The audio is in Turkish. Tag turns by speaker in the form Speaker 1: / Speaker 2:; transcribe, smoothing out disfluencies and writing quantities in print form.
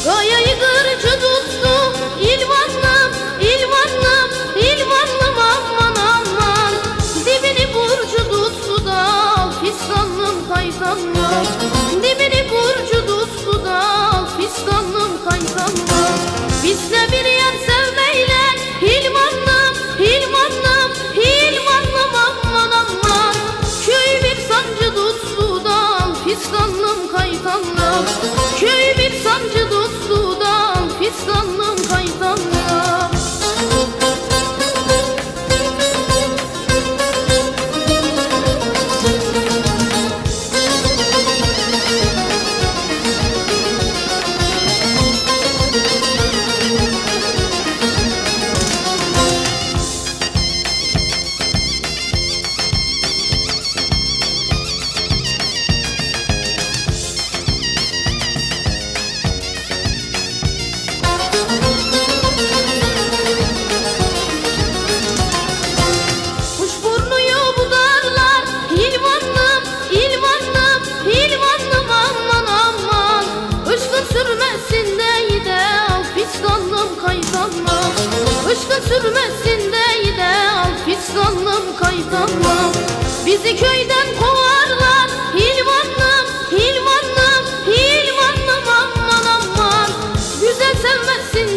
Speaker 1: Kayayı kırıcı tuttu İlvanlım, İlvanlım, İlvanlım aman aman. Dibini burcu tuttu da fistanlım kaytanlım. Dibini burcu tuttu da fistanlım kaytanlım. Bizle bir yer sevmeyle İlvanlım, İlvanlım, İlvanlım aman aman. Köy bir sancı tuttu da fistanlım kaytanlım. Köy bir sancı tuttu da fistanlım kaytanlım. Kuşburnuyu budarlar İlvanlım, İlvanlım, İlvanlım aman aman. Işkın sürmesin de de al fistanlım kaytanlım. Işkın sürmesin de de al fistanlım kaytanlım. Bizi köyden kovarlar İlvanlım, İlvanlım, İlvanlım aman aman. Güzel sevmesin